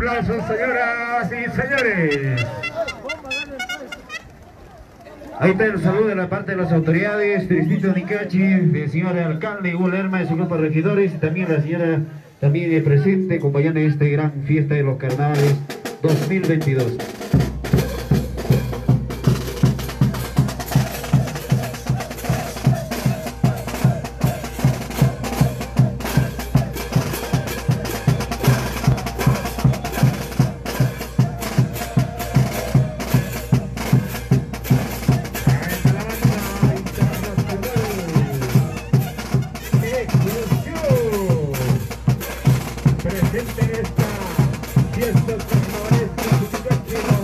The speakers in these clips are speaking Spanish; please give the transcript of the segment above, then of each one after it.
aplausos, señoras y señores. Ahí está el saludo de la parte de las autoridades del distrito de Nicachi, del señor alcalde Hugo Lerma y su grupo de regidores, y también la señora también presente, acompañando esta gran fiesta de los carnavales 2022. Presente esta fiesta carnavalesca.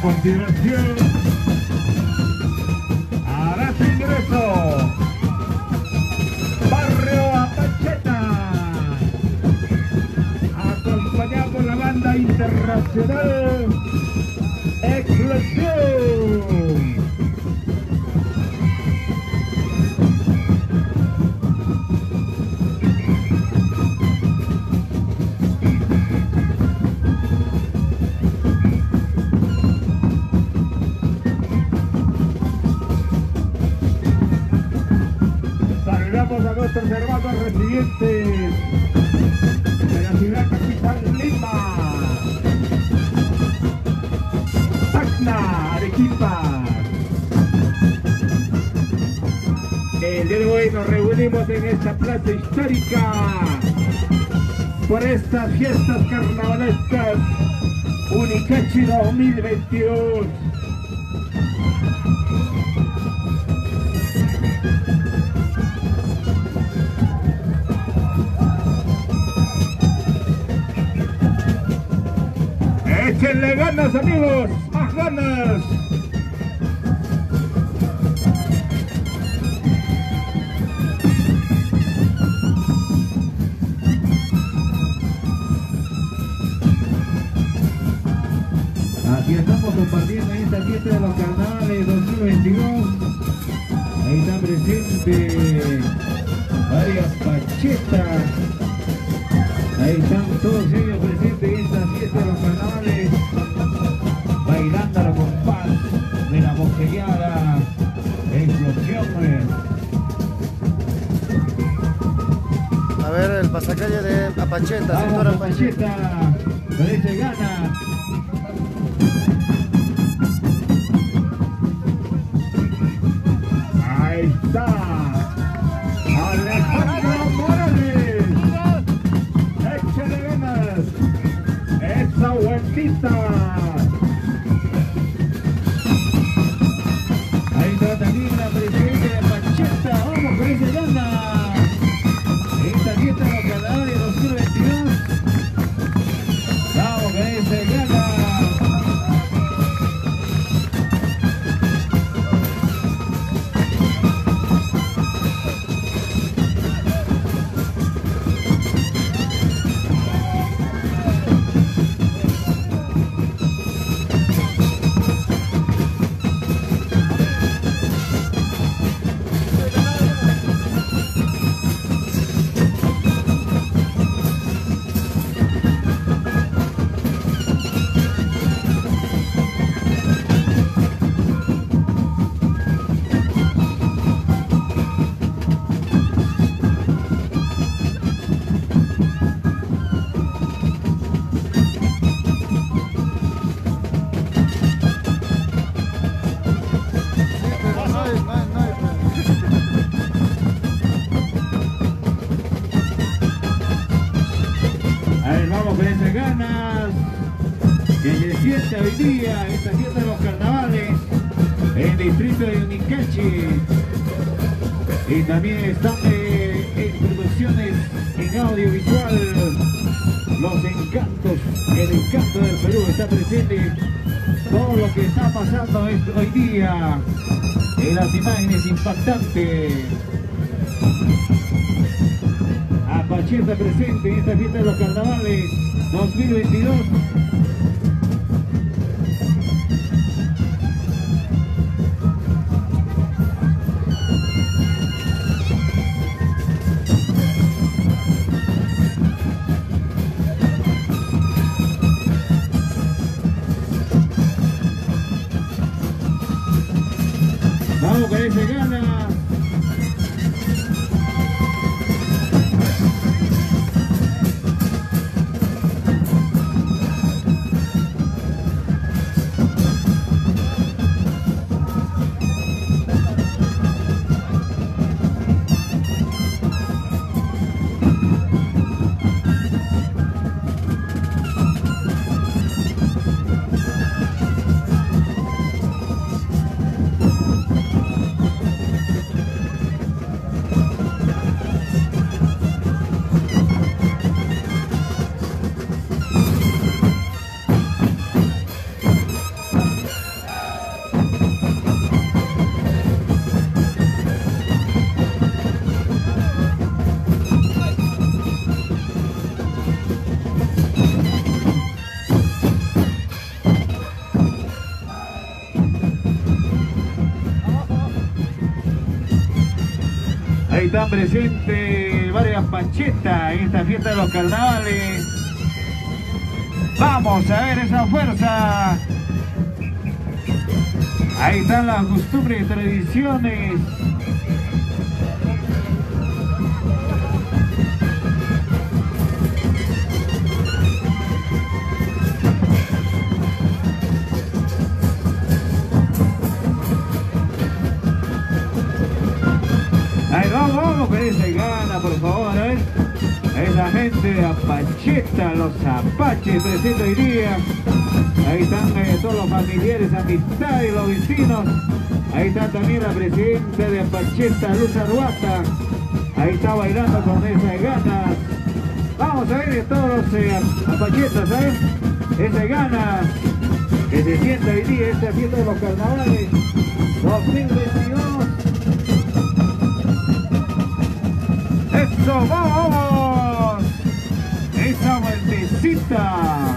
continuación hará su ingreso Barrio Apacheta, acompañado por la banda internacional Explosión. Saludamos a nuestros hermanos residentes de la ciudad capital Lima, Tacna, Arequipa. El día de hoy nos reunimos en esta plaza histórica por estas fiestas carnavalescas Unicachi 2022. ¡Échenle ganas, amigos! ¡Más ganas! Aquí estamos compartiendo esta fiesta de los carnavales 2022. Ahí está presente varias pachetas. Ahí están todos ellos presentes en esta fiesta de los carnavales, bailando la compás de la bocellada Explosión. A ver el pasacalle de Apacheta, Vamos sector a Apacheta. Pacheta, parece gana. Ahí está Alejandro Morales. Échale ganas. Esa vueltita. Ahí está también la presidenta de Pacheta. Vamos con ese gana. Esta fiesta de los carnavales 2022. Vamos con ese gana. Ahí vamos con esas ganas. Que se siente hoy día esta fiesta de los carnavales en el distrito de Unicachi. Y también están en producciones en audiovisual. Los encantos, el encanto del Perú está presente. Todo lo que está pasando hoy día en las imágenes impactantes. Apacheta presente en esta fiesta de los carnavales 2022. Vamos con ese gana. presentes varias panchetas en esta fiesta de los carnavales. Vamos a ver esa fuerza. Ahí están las costumbres y tradiciones. Ahí vamos con esa gana, por favor, ¿eh? Esa gente de Apacheta, los apaches presentes hoy día. Ahí están todos los familiares, amistades, los vecinos. Ahí está también la presidenta de Apacheta, Luz Arruata. Ahí está bailando con esas ganas. Vamos a ver todos los apachetas, ¿sabes? Esas ganas que se siente hoy día esta fiesta de los carnavales 2022. ¡Eso, vamos! ¡Esa vueltecita!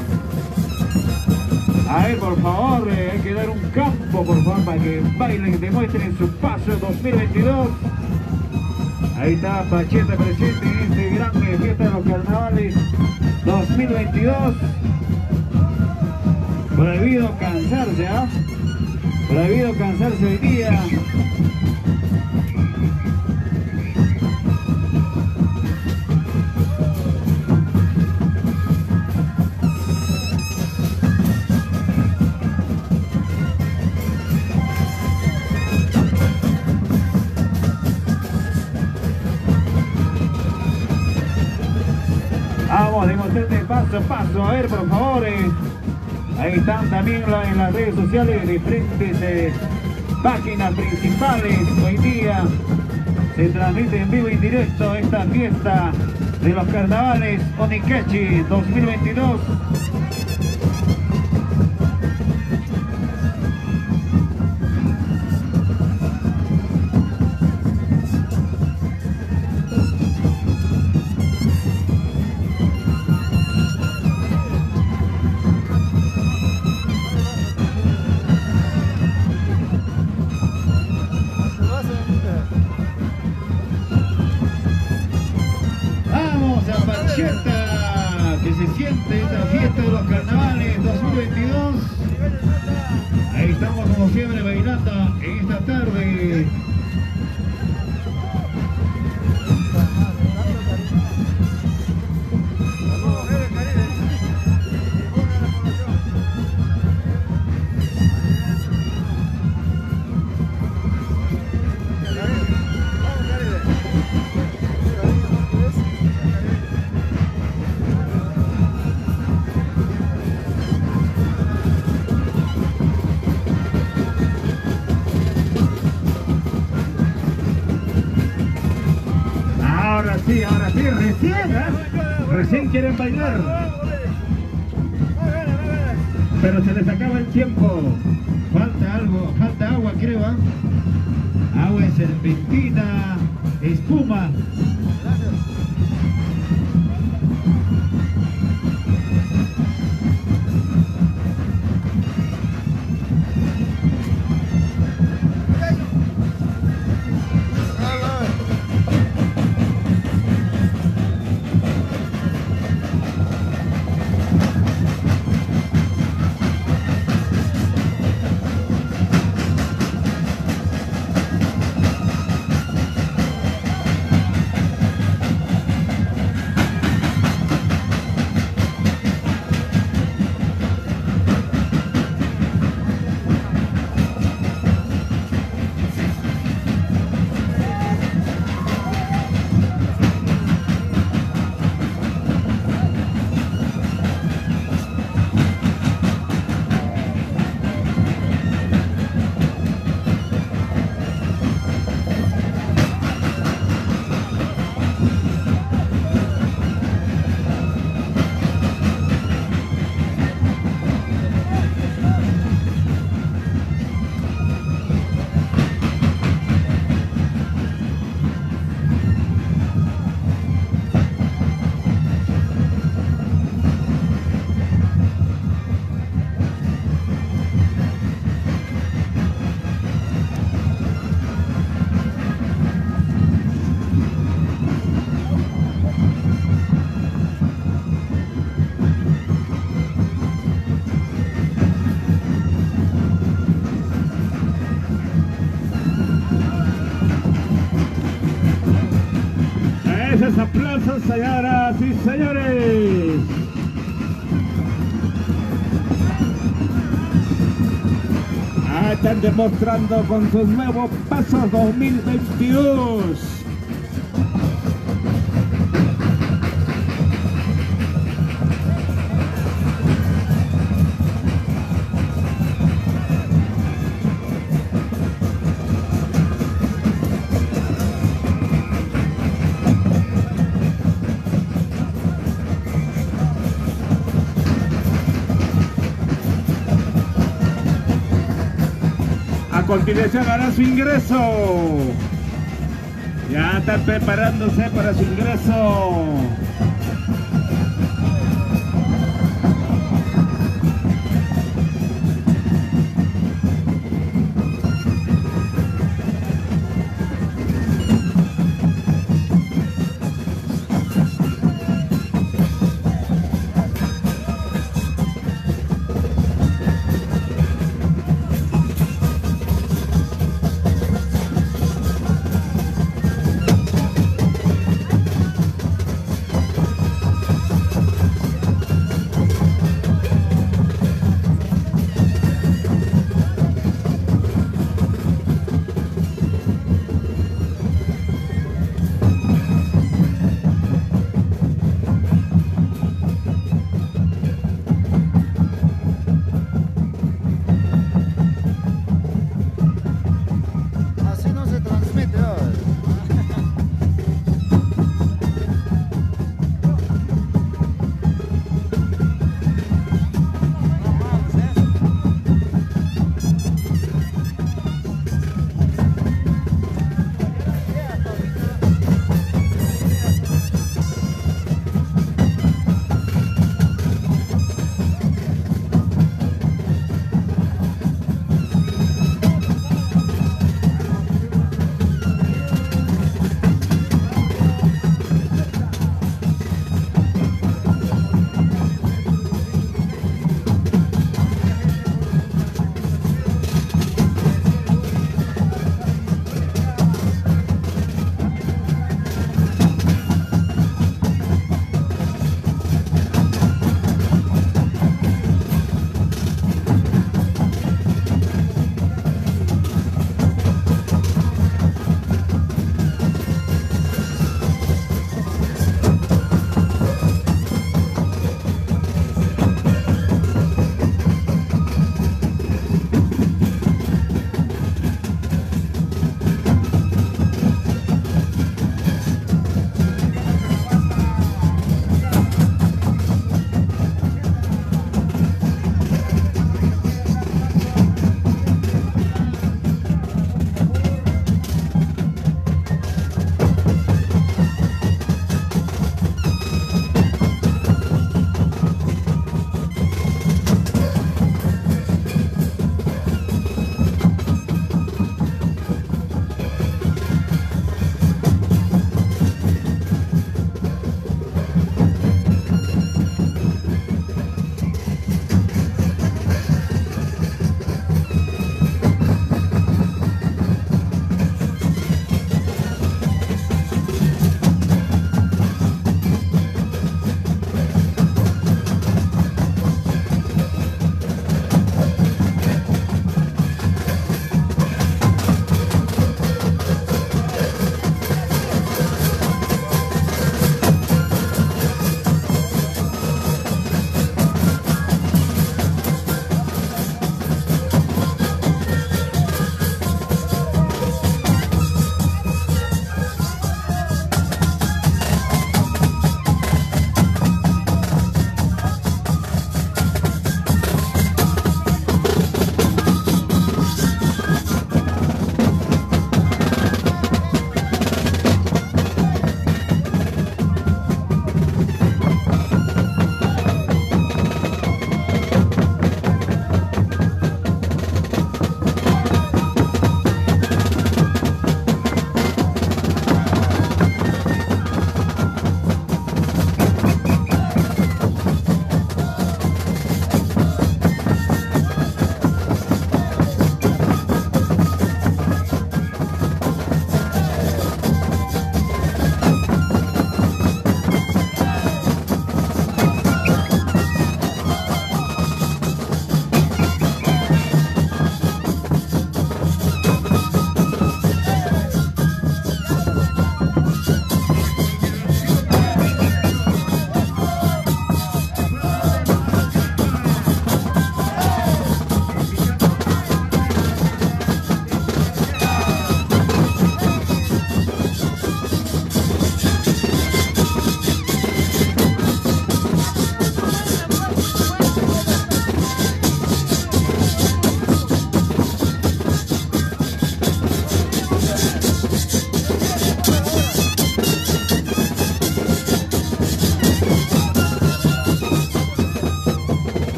A ver, por favor, hay que dar un campo, por favor, para que bailen, que demuestren su paso 2022. Ahí está Pacheta presente en este gran fiesta de los carnavales 2022. Prohibido cansarse, ¿ah? Prohibido cansarse hoy día. Vamos, demostrarte paso a paso. A ver, por favor. Ahí están también en las redes sociales diferentes páginas principales. Hoy día se transmite en vivo y directo esta fiesta de los carnavales Oniquechi 2022. Que se siente esta fiesta de los carnavales 2022. Ahí estamos como siempre bailando en esta tarde. Ahora sí, recién quieren bailar. Pero se les acaba el tiempo. Falta algo, falta agua, creo, ¿eh? Agua en serpentina, espuma. Señoras y señores. Están demostrando con sus nuevos pasos 2022. A continuación hará su ingreso. Ya están preparándose para su ingreso.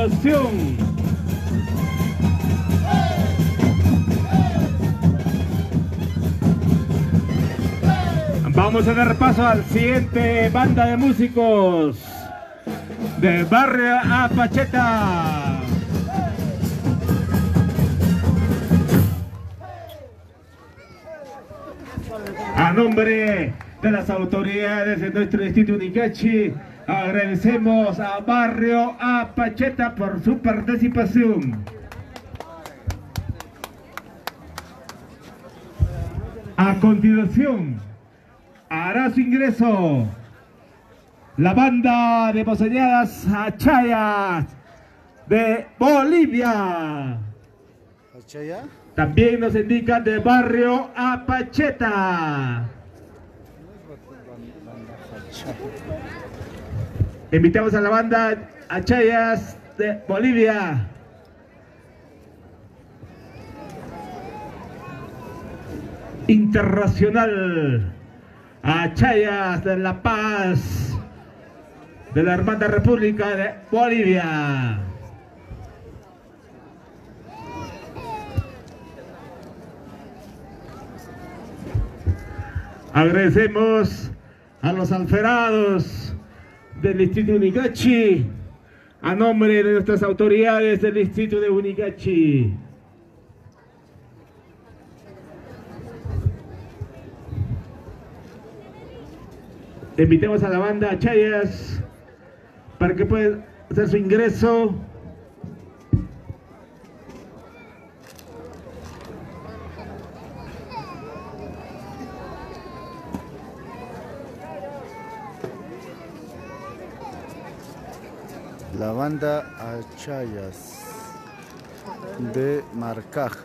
continuación, vamos a dar paso al siguiente banda de músicos de Barrio Apacheta. A nombre de las autoridades de nuestro distrito Unicachi, agradecemos a Barrio Apacheta por su participación. A continuación, hará su ingreso la banda de Poseñadas Achayas de Bolivia. ¿Achaya? También nos indican de Barrio Apacheta. Invitamos a la banda Achayas de Bolivia. Internacional Achayas de La Paz de la Hermana República de Bolivia. Agradecemos a los alferados del distrito de Unicachi, a nombre de nuestras autoridades del distrito de Unicachi. Invitemos a la banda Achayas para que pueda hacer su ingreso. La banda Achayas de Marcaja.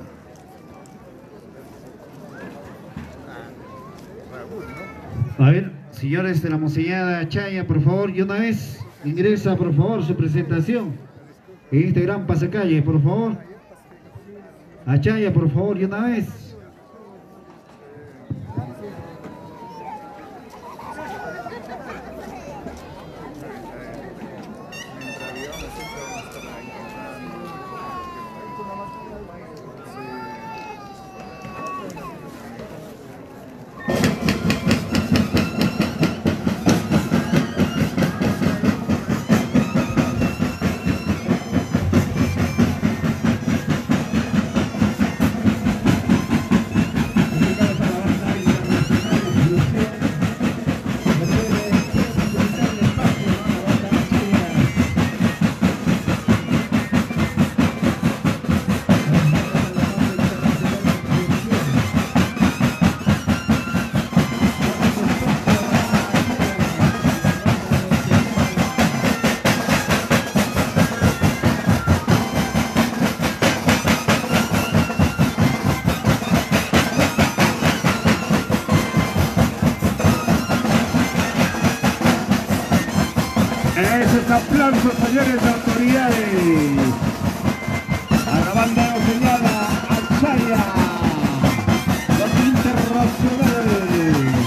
A ver, señores de la Monseñada Achaya, por favor, y una vez ingresa, por favor, su presentación en este gran pasacalle, por favor. Achaya, por favor, y una vez. Esos aplausos, señores de autoridades, a la banda de Poseñada Achaya, los internacionales.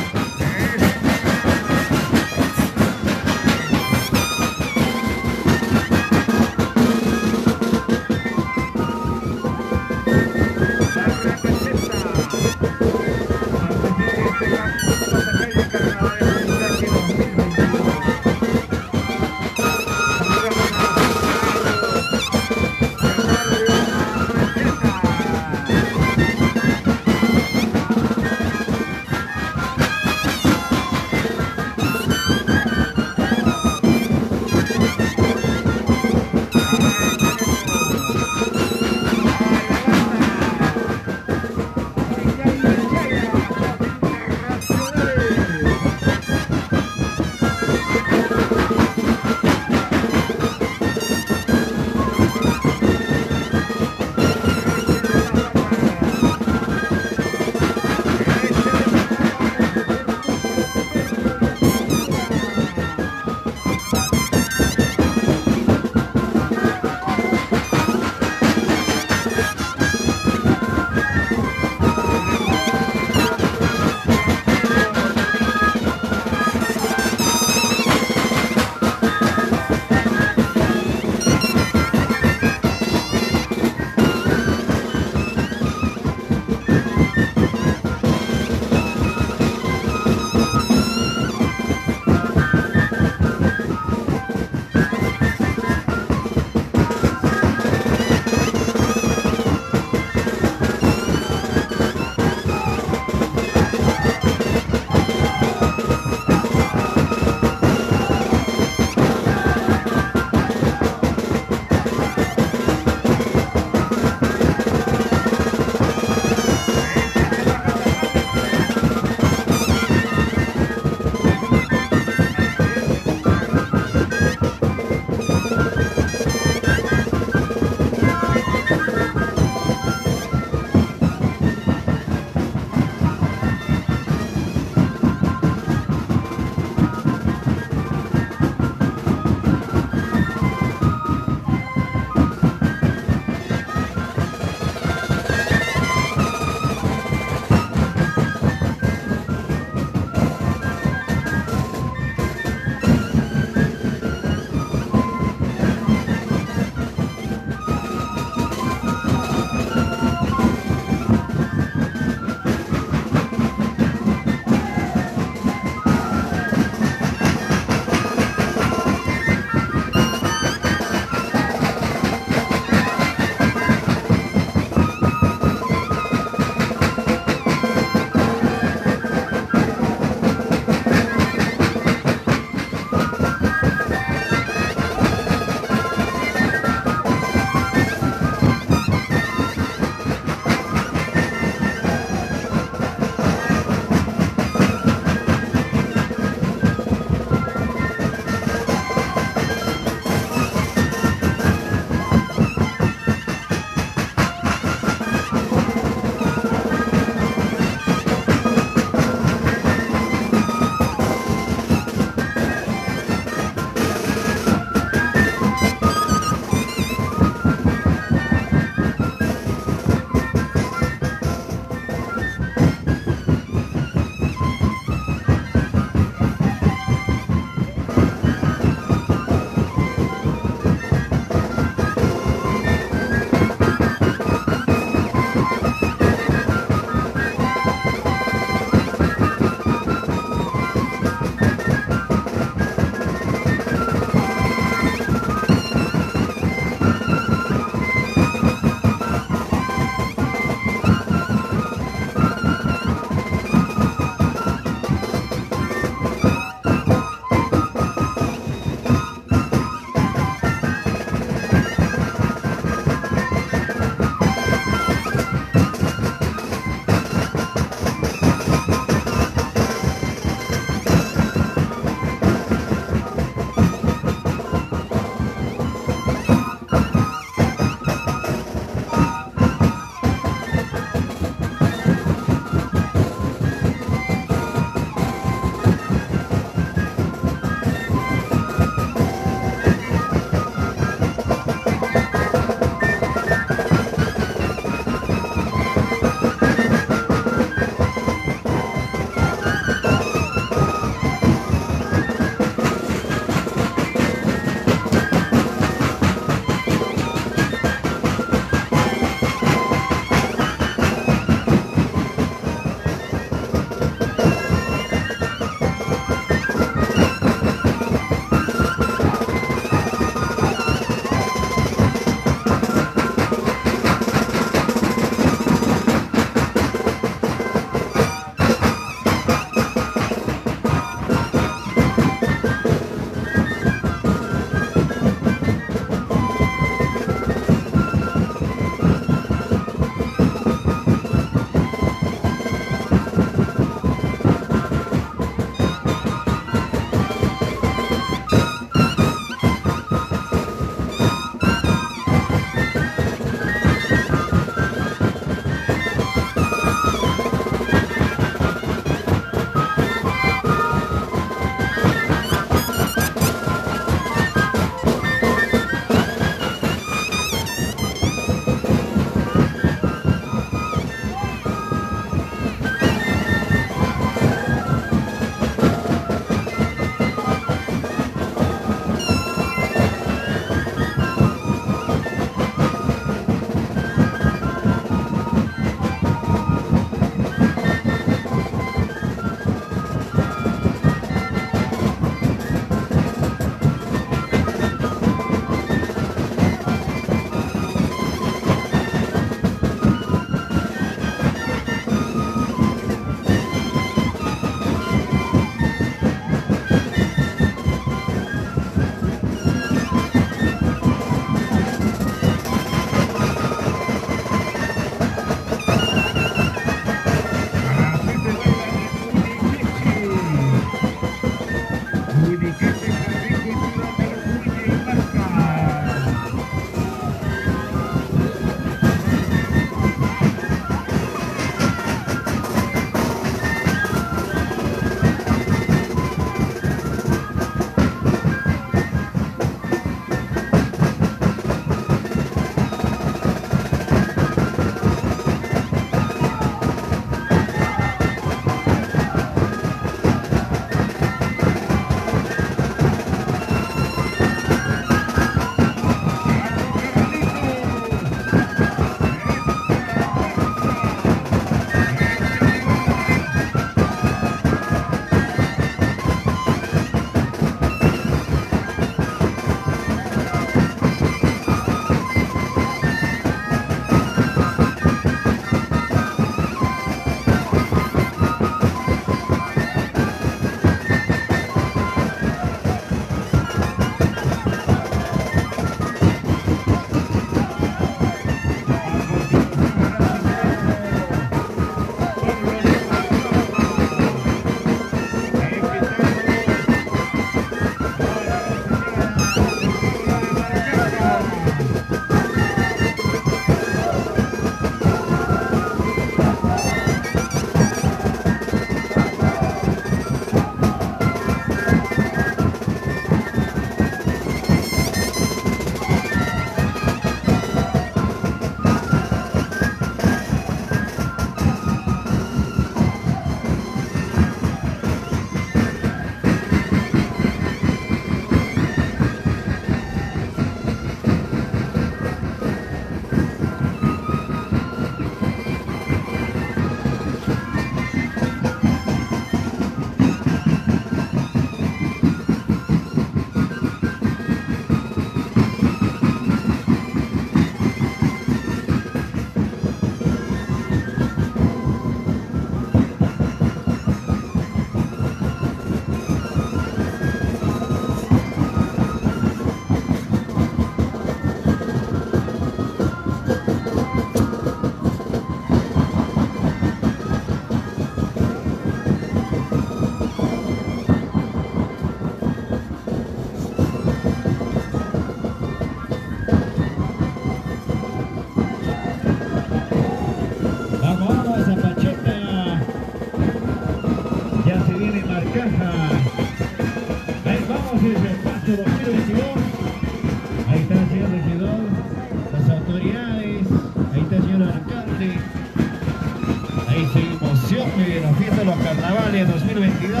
de la fiesta de los carnavales 2022.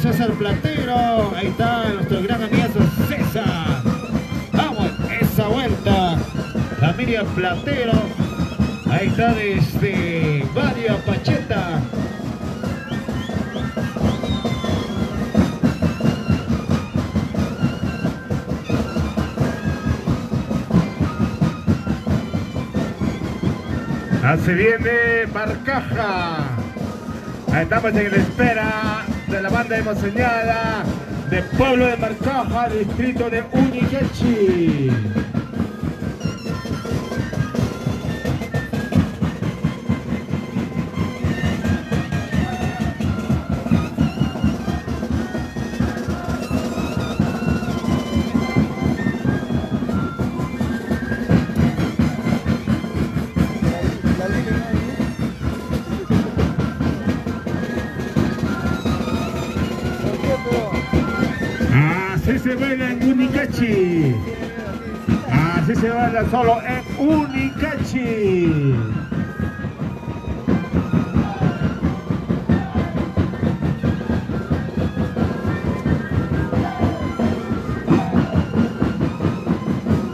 César Platero, ahí está nuestro gran amigo César. Vamos, esa vuelta. La Miriam Platero, ahí está desde Barrio Pacheta. Así viene Marcaja. Ahí estamos en la espera de la banda emocionada de Pueblo de Marcaja, distrito de Unicachi. Así se baila en Unicachi. Así se baila solo en Unicachi.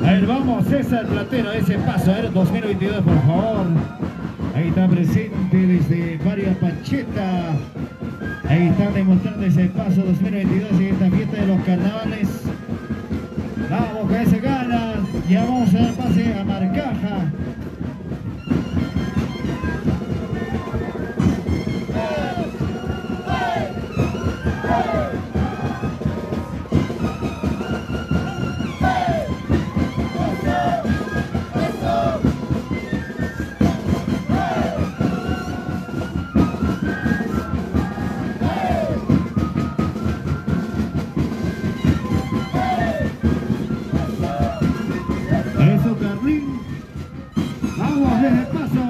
A ver, vamos, César Platero, ese paso, a ver, 2022, por favor. Ahí está presente desde Barrio Pacheta. Ahí están demostrando ese paso 2022 en esta fiesta de los carnavales. Vamos con ese ganas. Ya vamos a dar pase a Marcaja. Eso, Carlín. Vamos, desde el paso.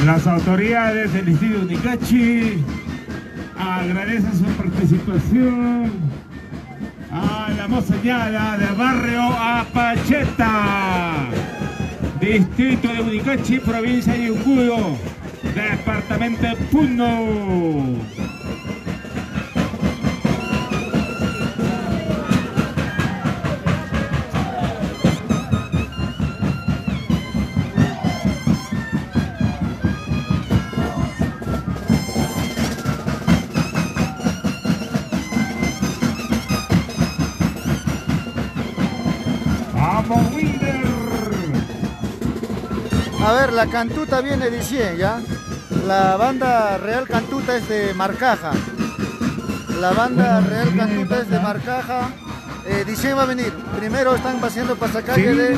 Las autoridades del distrito de Unicachi agradecen su participación a la mozañada de Barrio Apacheta, distrito de Unicachi, provincia de Yunguyo, departamento de Puno. A ver, la cantuta viene de 100, ¿ya? La banda Real Cantuta es de Marcaja. La banda Real Cantuta es de Marcaja. Dicen va a venir. Primero están haciendo pasacalle de...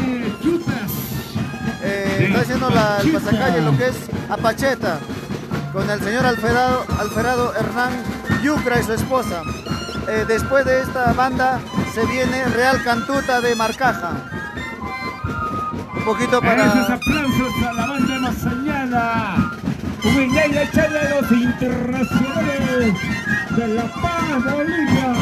está haciendo el pasacalle, lo que es Apacheta, con el señor Alfredo Hernán Yucra y su esposa. Después de esta banda se viene Real Cantuta de Marcaja. Un poquito para... Esos aplausos a la banda emocionada. Huinella Chale, los internacionales de La Paz, Bolivia.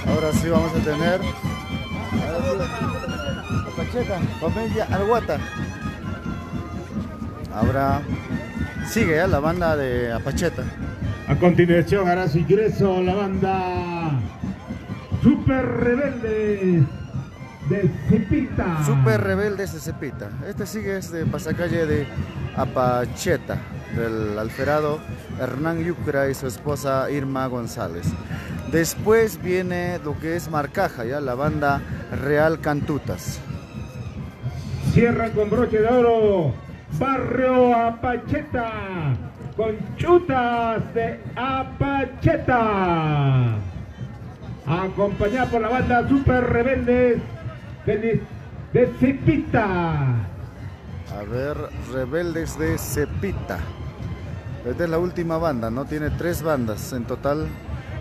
Ahora sí vamos a tener Apacheta, familia Arguata. Ahora sigue ya la banda de Apacheta. A continuación hará su ingreso la banda Super Rebeldes de Cepita. Super Rebeldes de Cepita. Este sigue es de pasacalle de Apacheta, del alferado Hernán Yucra y su esposa Irma González. Después viene lo que es Marcaja, ya la banda Real Cantutas. Cierran con broche de oro Barrio Apacheta con Chutas de Apacheta, acompañada por la banda Super Rebeldes de Cepita. A ver, Rebeldes de Cepita. Esta es la última banda, ¿no? Tiene 3 bandas en total.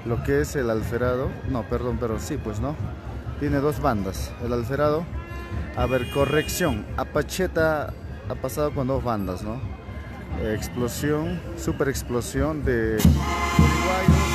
Lo que es el alferado, no, perdón, pero sí, pues no. Tiene 2 bandas. El alferado, a ver, corrección. Apacheta ha pasado con 2 bandas, ¿no? Explosión, super explosión de uruguayos.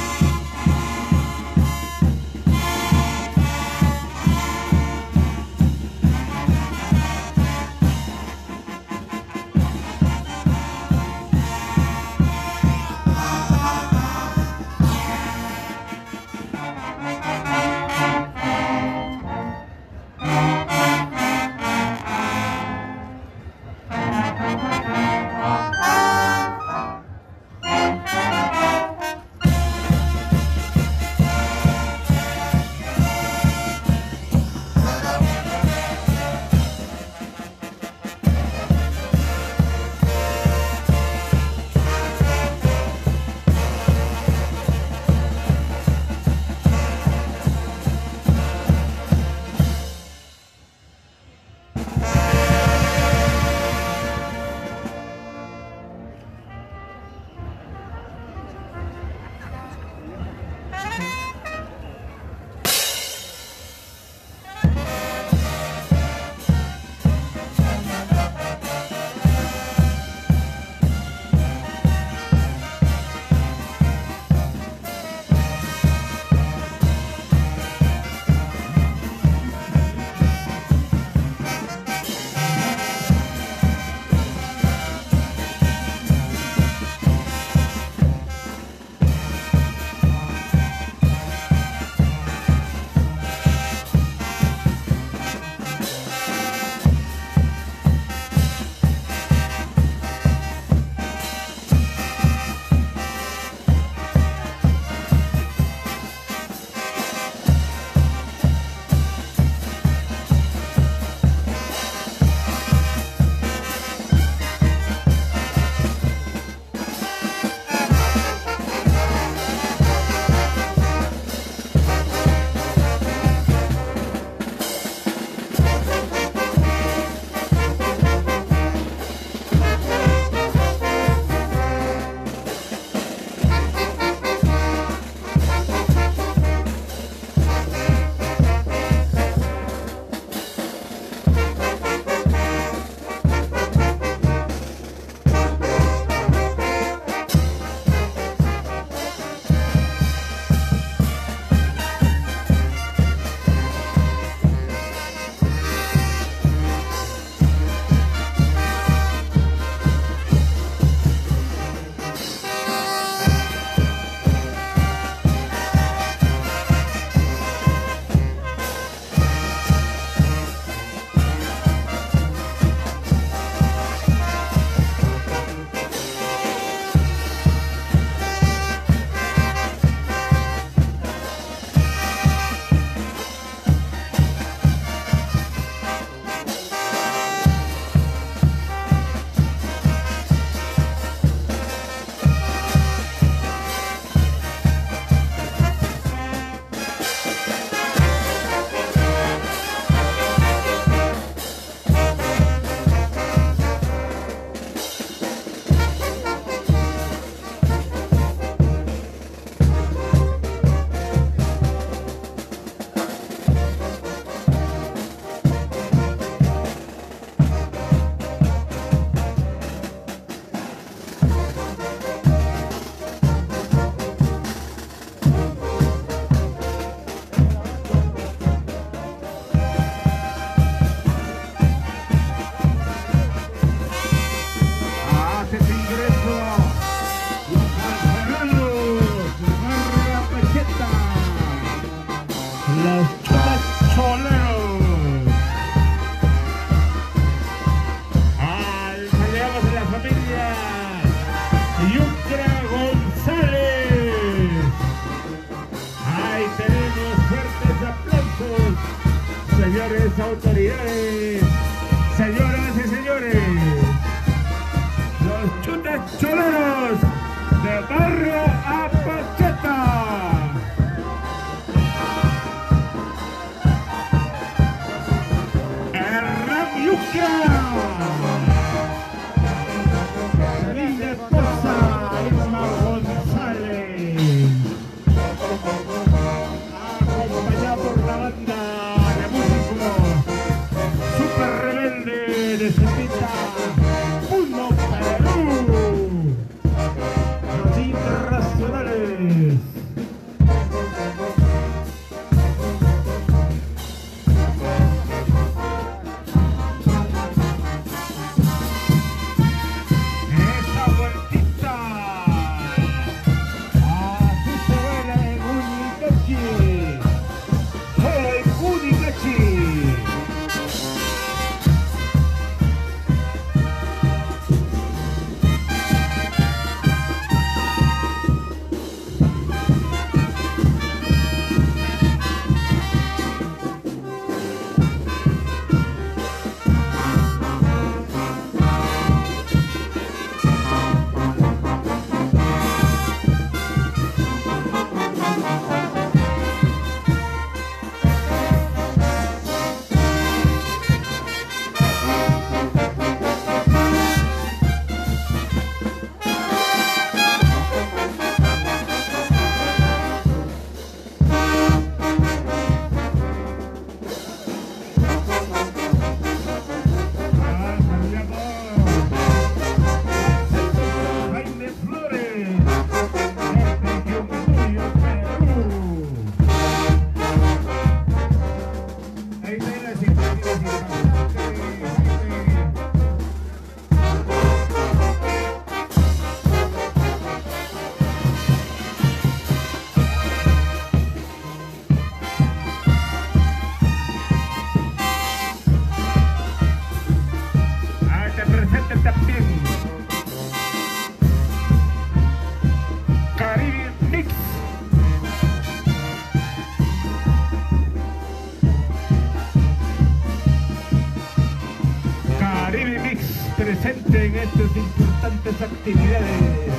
señores autoridades, señoras y señores, los chutes choleros de Barrio Apacheta. Linda esposa, Irma González, acompañada por la banda de músicos Super Rebelde de Cepita, Puno, Perú, los internacionales. Presente en estas importantes actividades.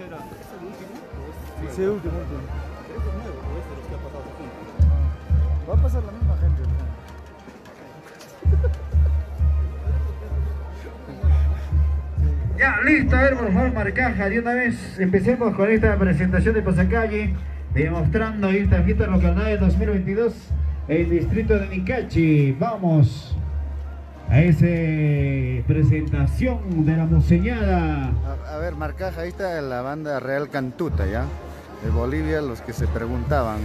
era, ¿es el último? ¿O es Sí, último. Creo que es nuevo, o es de los que ha pasado hace tiempo. Va a pasar la misma gente. Ya, listo, a ver, por favor, Marcaja, de una vez empecemos con esta presentación de Pasacalle, demostrando esta fiesta local 2022 en el distrito de Nicachi. Vamos a esa presentación de la monseñada. A ver, Marcaja, ahí está la banda Real Cantuta, ¿ya? De Bolivia, los que se preguntaban.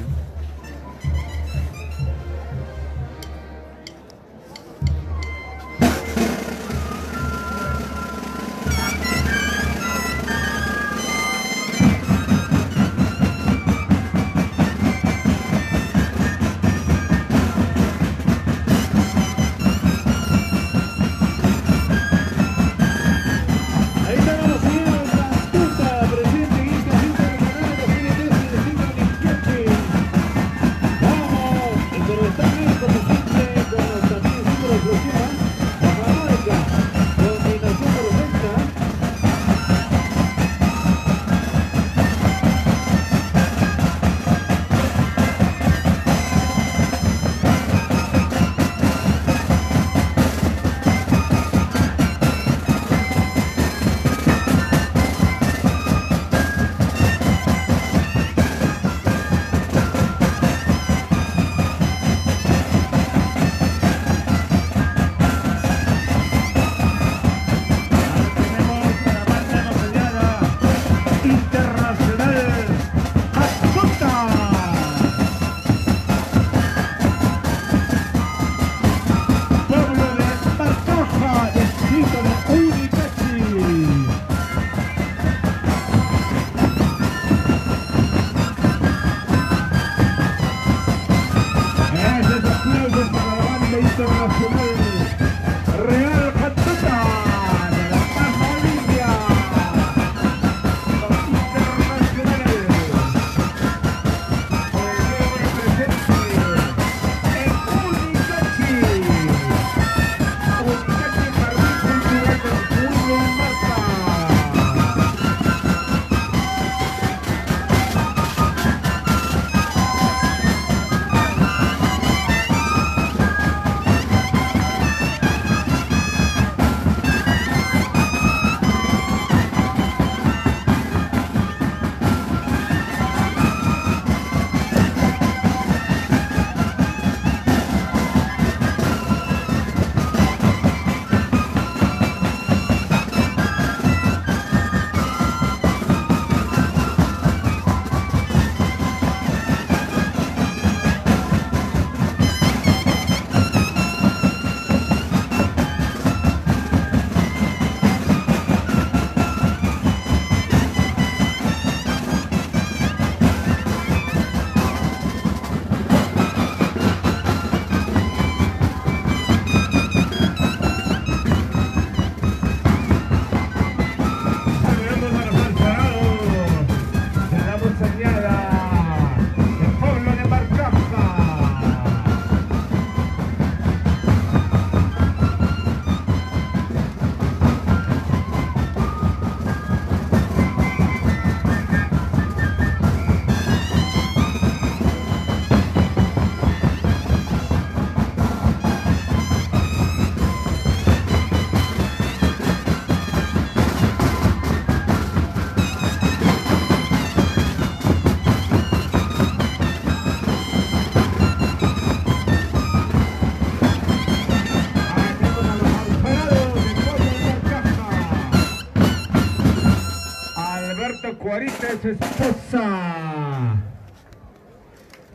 Cuarita y su esposa.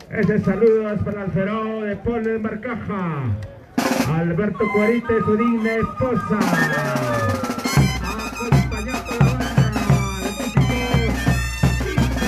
Ese saludo es para el Alferó de Pueblo de Marcaja. Alberto Cuarita y su digna esposa. Acompañado por la banda de músicos internacionales.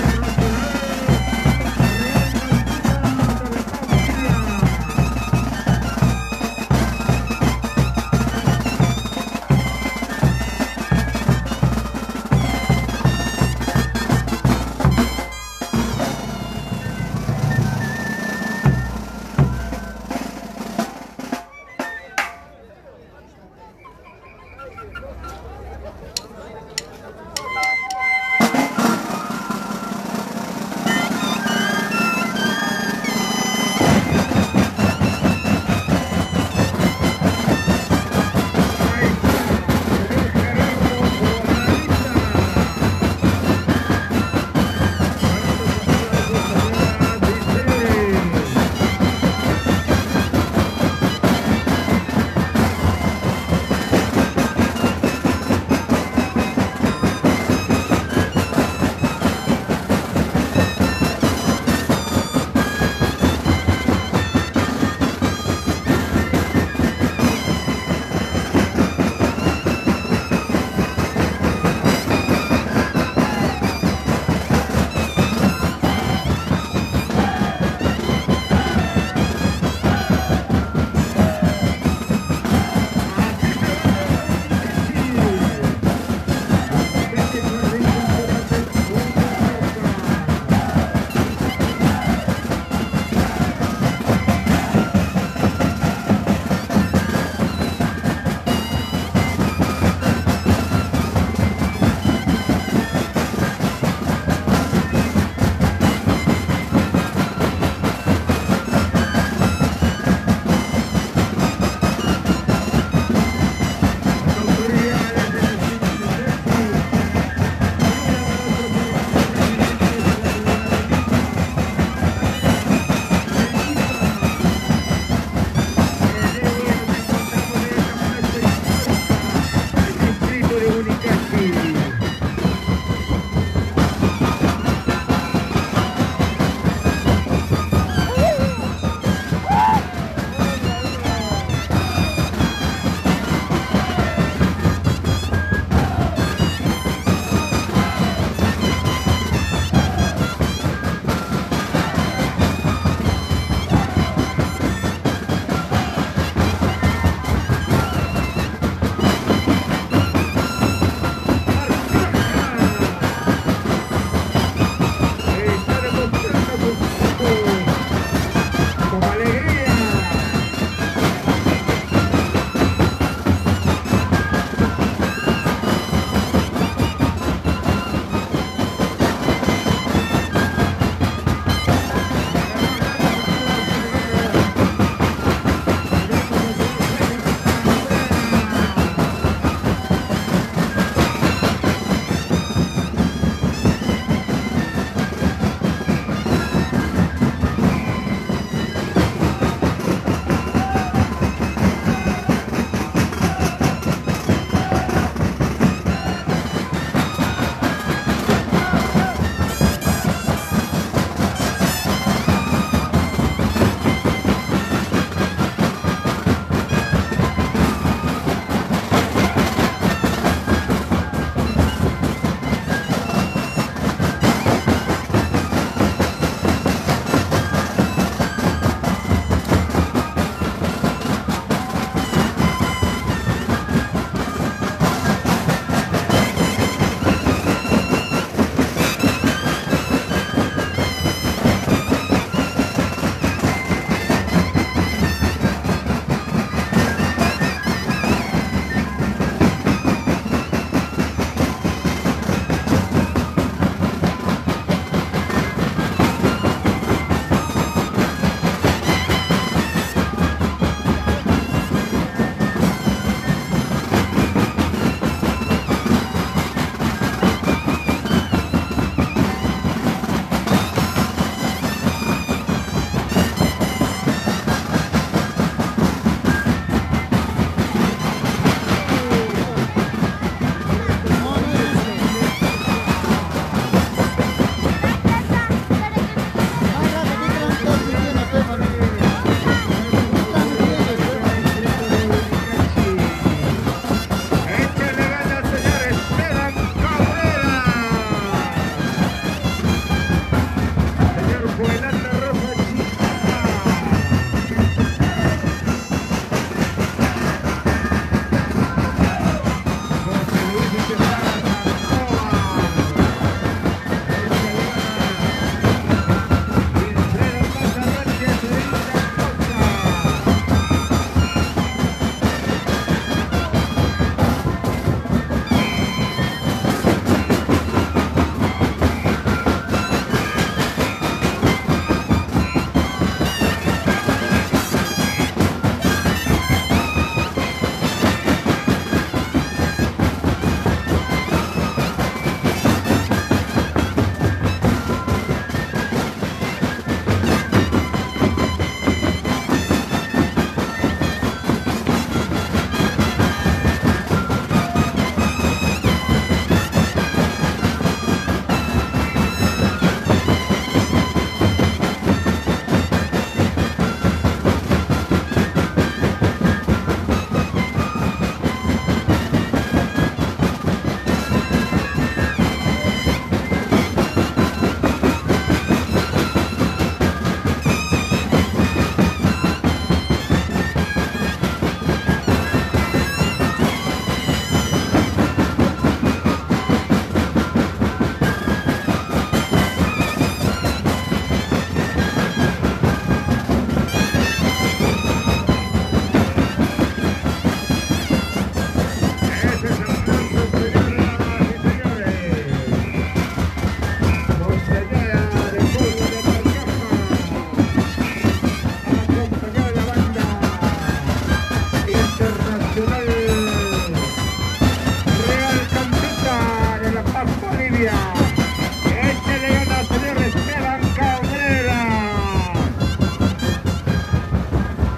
Échale ganas, señor Esteban Cabrera.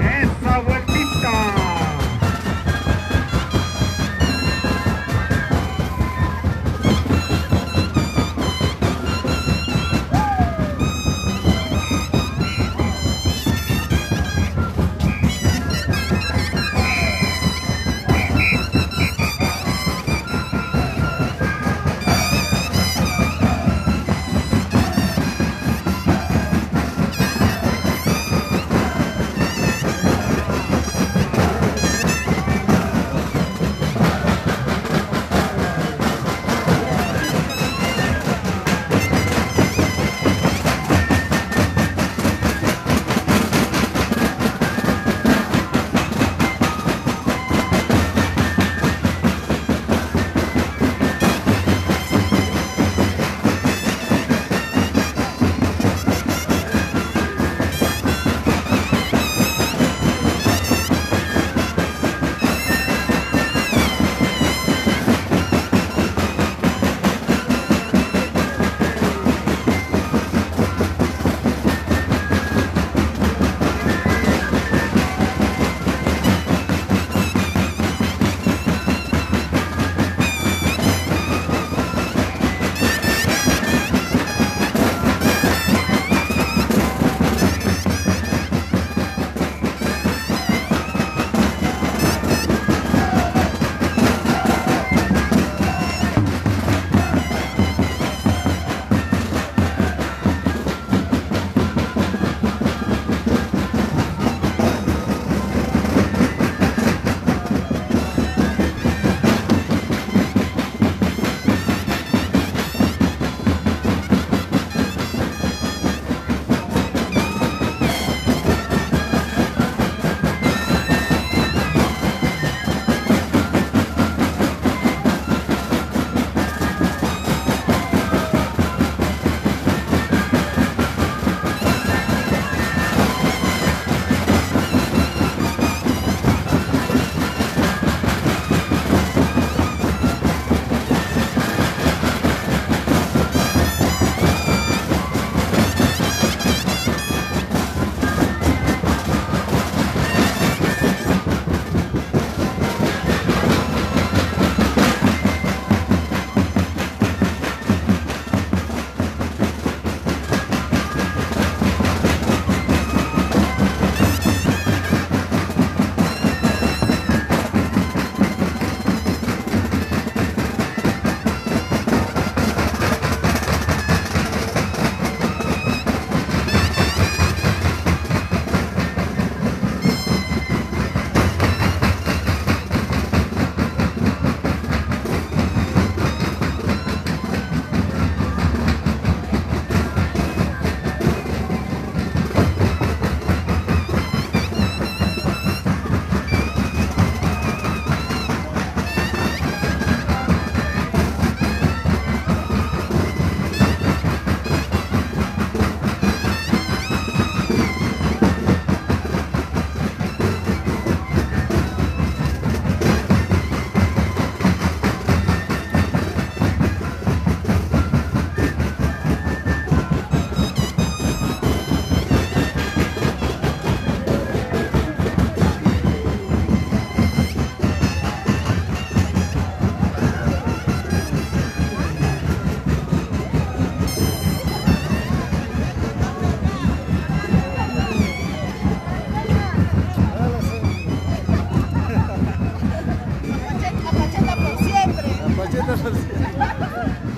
Esa vueltita.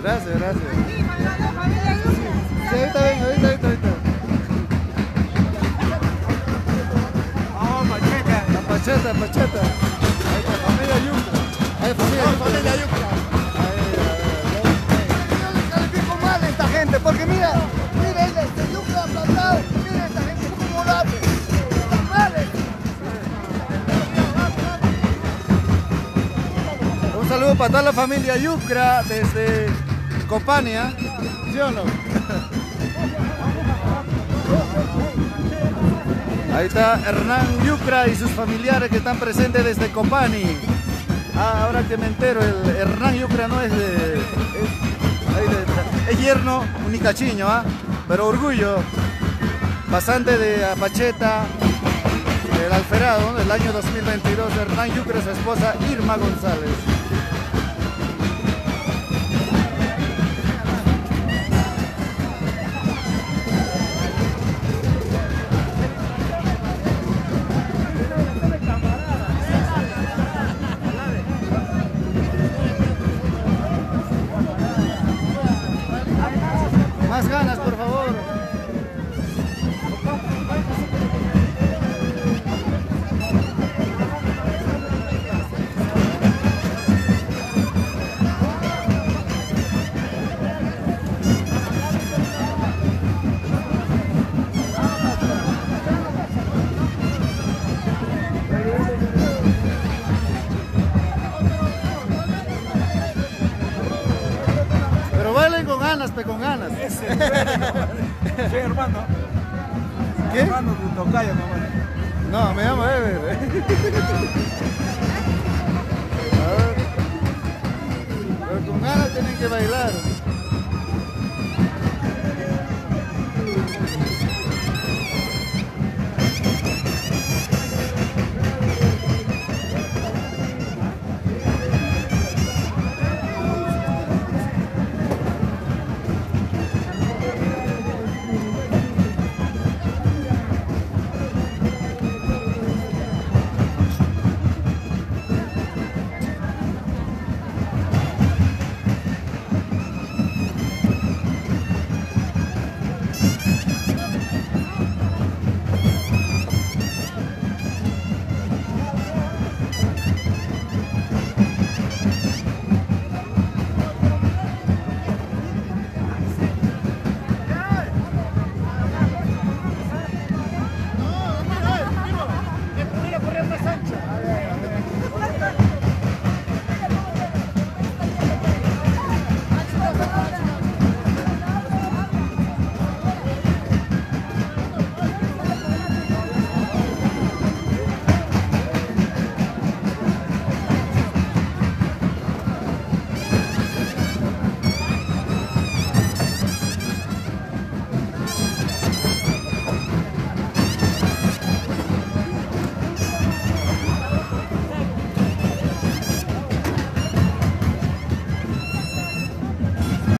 Gracias, gracias. Sí, ahorita vengo, ahorita. La pacheta. Ahí está, familia Yucra. Ahí, familia Yucra. Yo les califico mal a esta gente, porque mira este Yucra plantado, mira esta gente como lo hace. Están males. Un saludo para toda la familia Yucra desde Copania, ¿sí o no? Ahí está Hernán Yucra y sus familiares que están presentes desde Copani. Ah, ahora que me entero, el Hernán Yucra no es de... Es yerno, un icachiño, ¿ah? Pero orgullo. Pasante de Apacheta, del Alferado, del año 2022, Hernán Yucre, su esposa Irma González. Más ganas, por favor. Pero bailen con ganas, con ganas. Soy hermano. ¿Qué? Hermano de tocayo, mamá. No, me llamo Ever. A ver. Pero con ganas tienen que bailar.